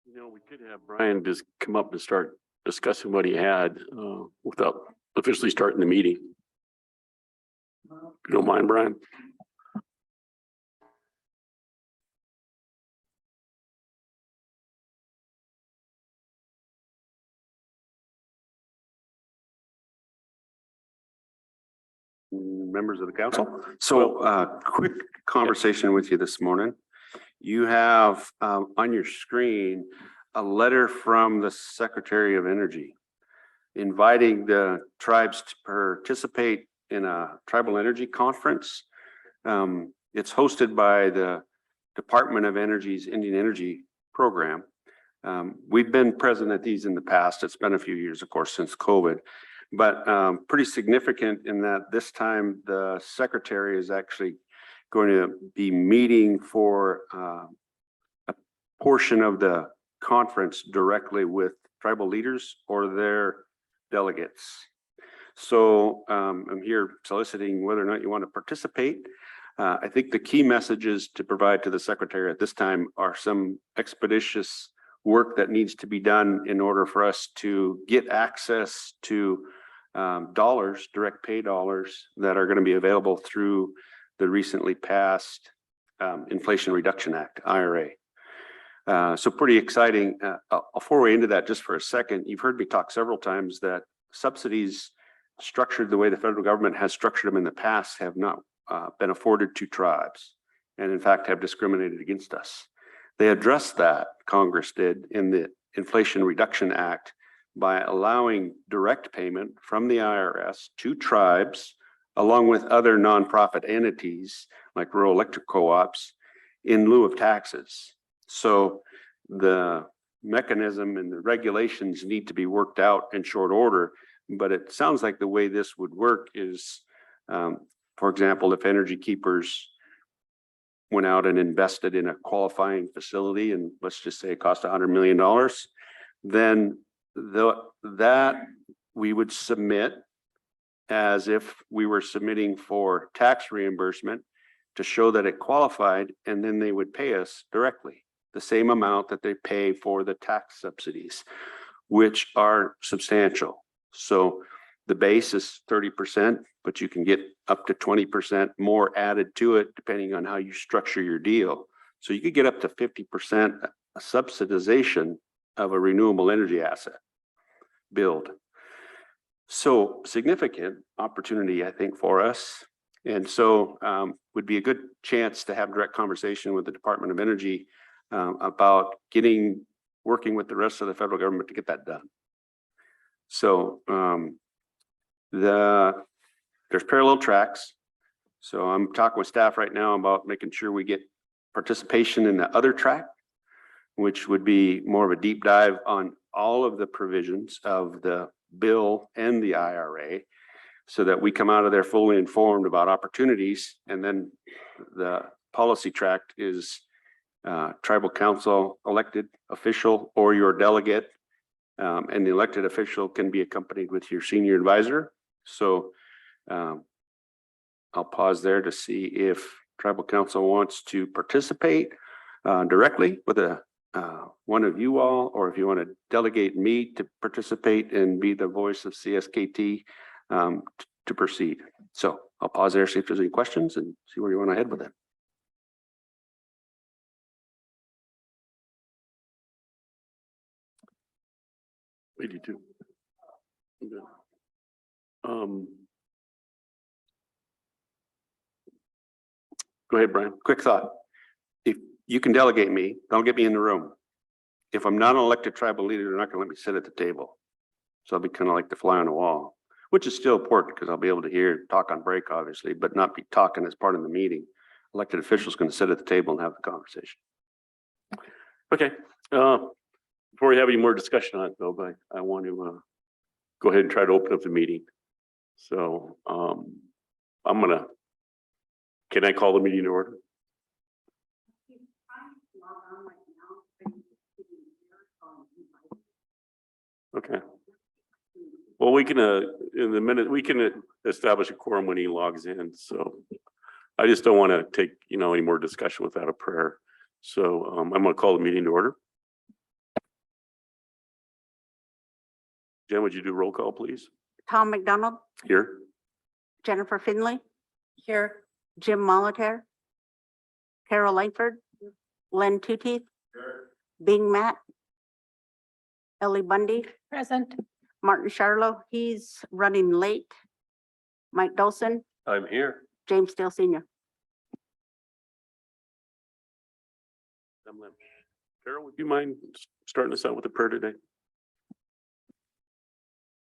We could have Brian just come up and start discussing what he had without officially starting the meeting. If you don't mind, Brian. Members of the council. So quick conversation with you this morning. You have on your screen a letter from the Secretary of Energy inviting the tribes to participate in a tribal energy conference. It's hosted by the Department of Energy's Indian Energy Program. We've been present at these in the past. It's been a few years, of course, since COVID. But pretty significant in that this time the secretary is actually going to be meeting for a portion of the conference directly with tribal leaders or their delegates. So I'm here soliciting whether or not you want to participate. I think the key messages to provide to the secretary at this time are some expeditious work that needs to be done in order for us to get access to dollars, direct pay dollars that are going to be available through the recently passed Inflation Reduction Act, IRA. So pretty exciting. I'll foray into that just for a second. You've heard me talk several times that subsidies structured the way the federal government has structured them in the past have not been afforded to tribes, and in fact have discriminated against us. They addressed that, Congress did, in the Inflation Reduction Act by allowing direct payment from the IRS to tribes, along with other nonprofit entities like rural electric co-ops, in lieu of taxes. So the mechanism and the regulations need to be worked out in short order, but it sounds like the way this would work is, for example, if Energy Keepers went out and invested in a qualifying facility, and let's just say it cost $100 million, then that we would submit as if we were submitting for tax reimbursement to show that it qualified, and then they would pay us directly the same amount that they pay for the tax subsidies, which are substantial. So the base is 30%, but you can get up to 20% more added to it depending on how you structure your deal. So you could get up to 50% subsidization of a renewable energy asset build. So significant opportunity, I think, for us. And so would be a good chance to have direct conversation with the Department of Energy about working with the rest of the federal government to get that done. So there's parallel tracks. So I'm talking with staff right now about making sure we get participation in the other track, which would be more of a deep dive on all of the provisions of the bill and the IRA, so that we come out of there fully informed about opportunities. And then the policy track is tribal council elected official or your delegate, and the elected official can be accompanied with your senior advisor. So I'll pause there to see if tribal council wants to participate directly with one of you all, or if you want to delegate me to participate and be the voice of CSKT to proceed. So I'll pause there, see if there's any questions, and see where you want to head with it. We do too. Okay. Go ahead, Brian. Quick thought. If you can delegate me, don't get me in the room. If I'm not an elected tribal leader, they're not going to let me sit at the table. So I'll be kind of like the fly on the wall, which is still important because I'll be able to hear, talk on break, obviously, but not be talking as part of the meeting. Elected officials going to sit at the table and have the conversation. Okay. Before we have any more discussion on it, though, but I want to go ahead and try to open up the meeting. So can I call the meeting to order? Okay. Well, we can, in the minute, we can establish a quorum when he logs in. So I just don't want to take, any more discussion without a prayer. So I'm going to call the meeting to order. Jen, would you do roll call, please? Tom McDonald, Here. Jennifer Finley. Here. Jim Molitor. Carol Langford. Len Tootie. Bing Matt. Ellie Bundy. Present. Martin Charlo, he's running late. Mike Dolson, I'm here. James Steele Senior. Carol, would you mind starting us out with a prayer today?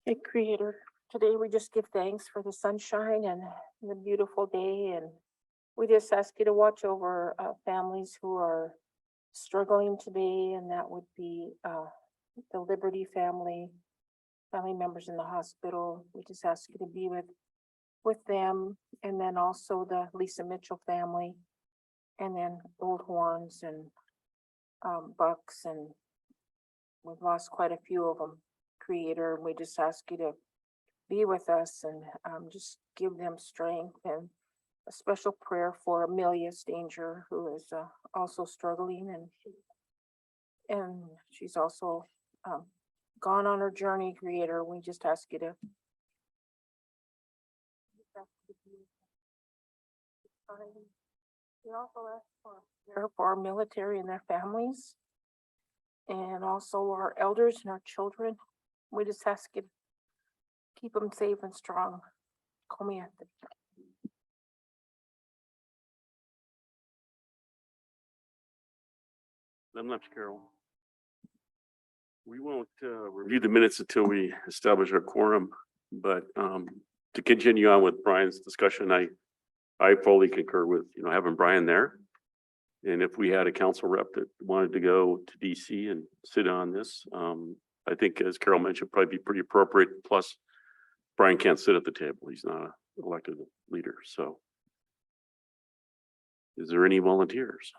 Hey, Creator, today we just give thanks for the sunshine and the beautiful day, and we just ask you to watch over families who are struggling today, and that would be the Liberty family members in the hospital. We just ask you to be with them, and then also the Lisa Mitchell family, and then Old Horns and Bucks, and we've lost quite a few of them. Creator, we just ask you to be with us and just give them strength, and a special prayer for Amelia Stanger, who is also struggling, and she's also gone on her journey. Creator, we just ask you to we also ask for prayer for our military and their families, and also our elders and our children. We just ask you to keep them safe and strong. Call me at the I'm not Carol. We won't review the minutes until we establish our quorum, but to continue on with Brian's discussion, I fully concur with, having Brian there. And if we had a council rep that wanted to go to DC and sit on this, I think, as Carol mentioned, probably be pretty appropriate. Plus, Brian can't sit at the table. He's not an elected leader. So is there any volunteers?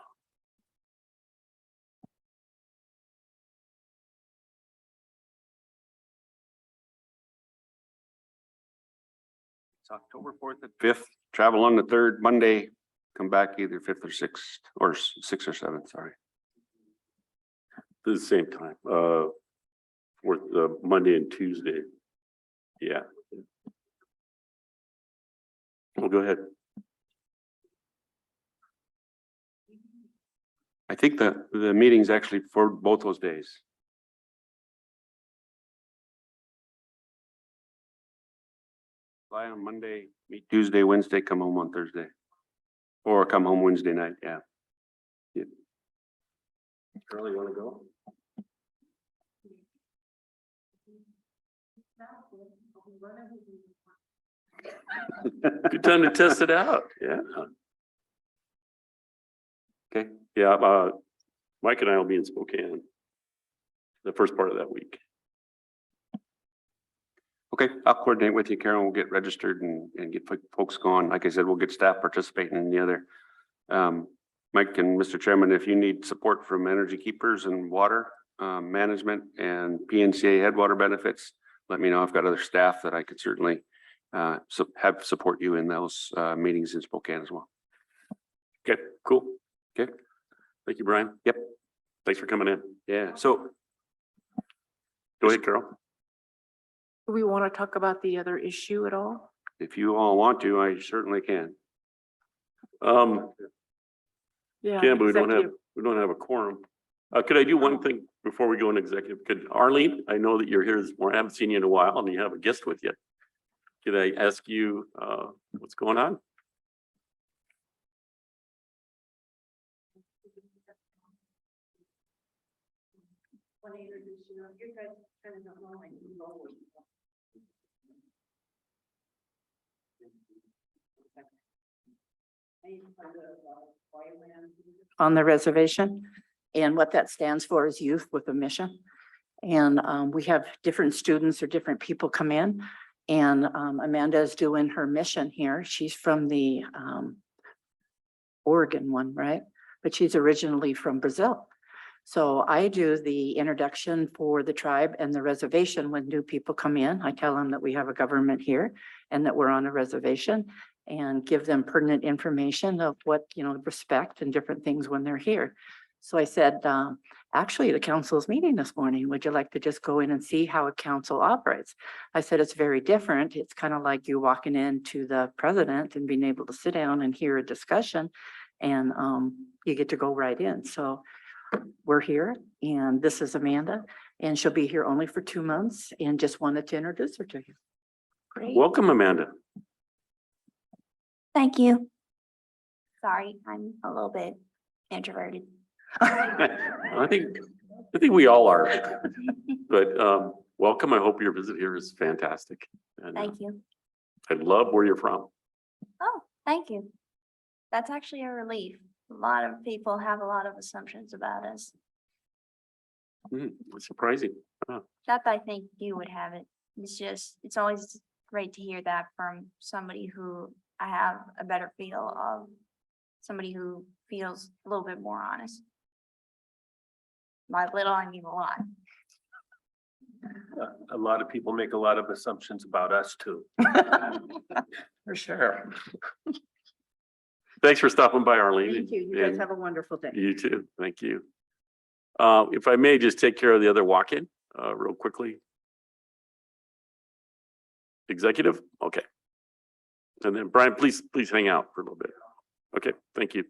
It's October 4th and 5th, travel on the 3rd, Monday, come back either 5th or 6th, or 6th or 7th, sorry. At the same time, for the Monday and Tuesday. Yeah. Well, go ahead. I think the meeting's actually for both those days. Fly on Monday, meet Tuesday, Wednesday, come home on Thursday. Or come home Wednesday night, yeah. Charlie, you want to go? Good time to test it out. Yeah. Okay. Yeah. Mike and I will be in Spokane the first part of that week. Okay, I'll coordinate with you, Karen. We'll get registered and get folks going. Like I said, we'll get staff participating in the other. Mike and Mr. Chairman, if you need support from Energy Keepers and water management and PNCA headwater benefits, let me know. I've got other staff that I could certainly have support you in those meetings in Spokane as well. Okay, cool. Okay. Thank you, Brian. Yep. Thanks for coming in. Yeah, so Go ahead, Carol. Do we want to talk about the other issue at all? if you all want to, I certainly can. Yeah. Yeah, but we don't executive. have a quorum. Could I do one thing before we go in executive? Could Arlene, I know that you're here this morning. I haven't seen you in a while and you have a guest with you. Could I ask you, what's going on? On the reservation, and what that stands for is Youth with a Mission. And we have different students or different people come in, and Amanda is doing her mission here. She's from the Oregon one, right? But she's originally from Brazil. So I do the introduction for the tribe and the reservation when new people come in. I tell them that we have a government here and that we're on a reservation, and give them pertinent information of what, respect and different things when they're here. So I said, actually, the council's meeting this morning. Would you like to just go in and see how a council operates? I said, it's very different. It's kind of like you walking into the president and being able to sit down and hear a discussion. And you get to go right in. So we're here, and this is Amanda, and she'll be here only for 2 months, and just wanted to introduce her to you. Great. Welcome, Amanda. Thank you. Sorry, I'm a little bit introverted. I think we all are. But welcome. I hope your visit here is fantastic. And Thank you. I love where you're from. Oh, thank you. That's actually a relief. A lot of people have a lot of assumptions about us. It's surprising. Not that I think you would have it. It's always great to hear that from somebody who I have a better feel of, somebody who feels a little bit more honest. By little, I mean a lot. A lot of people make a lot of assumptions about us too. For sure. Thanks for stopping by, Arlene. Thank you. You guys And have a wonderful day. you too. Thank you. If I may just take care of the other walk-in, real quickly. Executive, okay. And then Brian, please hang out for a little bit. Okay, thank you.